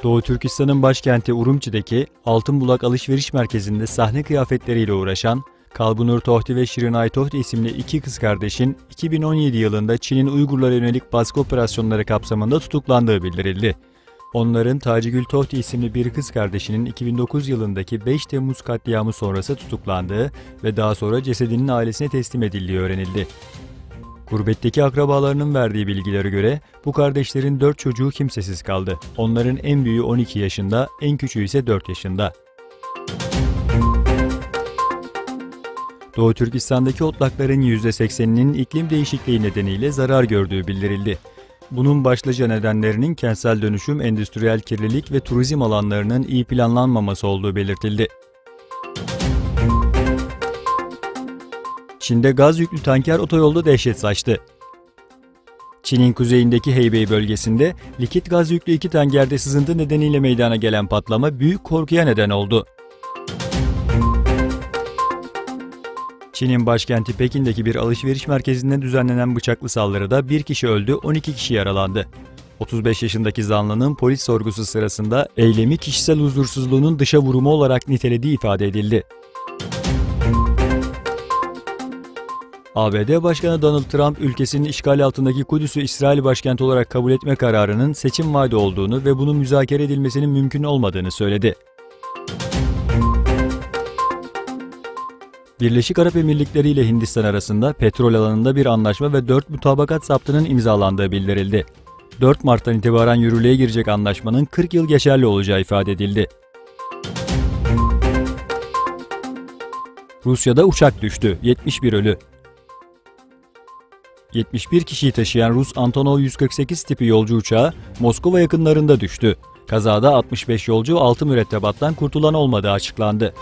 Doğu Türkistan'ın başkenti Urumçi'deki Altınbulak Alışveriş Merkezi'nde sahne kıyafetleriyle uğraşan Kalbunur Tohti ve Şirinay Tohti isimli iki kız kardeşin 2017 yılında Çin'in Uygurlara yönelik baskı operasyonları kapsamında tutuklandığı bildirildi. Onların Tacigül Tohti isimli bir kız kardeşinin 2009 yılındaki 5 Temmuz katliamı sonrası tutuklandığı ve daha sonra cesedinin ailesine teslim edildiği öğrenildi. Gurbetteki akrabalarının verdiği bilgilere göre bu kardeşlerin 4 çocuğu kimsesiz kaldı. Onların en büyüğü 12 yaşında, en küçüğü ise 4 yaşında. Doğu Türkistan'daki otlakların %80'inin iklim değişikliği nedeniyle zarar gördüğü bildirildi. Bunun başlıca nedenlerinin kentsel dönüşüm, endüstriyel kirlilik ve turizm alanlarının iyi planlanmaması olduğu belirtildi. Çin'de gaz yüklü tanker otoyolda dehşet saçtı. Çin'in kuzeyindeki Heybei bölgesinde likit gaz yüklü iki tankerde sızıntı nedeniyle meydana gelen patlama büyük korkuya neden oldu. Çin'in başkenti Pekin'deki bir alışveriş merkezinde düzenlenen bıçaklı saldırıda bir kişi öldü, 12 kişi yaralandı. 35 yaşındaki zanlının polis sorgusu sırasında eylemi kişisel huzursuzluğunun dışa vurumu olarak nitelediği ifade edildi. ABD Başkanı Donald Trump, ülkesinin işgal altındaki Kudüs'ü İsrail başkenti olarak kabul etme kararının seçim vaadi olduğunu ve bunun müzakere edilmesinin mümkün olmadığını söyledi. Birleşik Arap Emirlikleri ile Hindistan arasında petrol alanında bir anlaşma ve 4 mutabakat zaptının imzalandığı bildirildi. 4 Mart'tan itibaren yürürlüğe girecek anlaşmanın 40 yıl geçerli olacağı ifade edildi. Rusya'da uçak düştü, 71 ölü. 71 kişiyi taşıyan Rus Antonov 148 tipi yolcu uçağı Moskova yakınlarında düştü. Kazada 65 yolcu 6 mürettebattan kurtulan olmadığı açıklandı.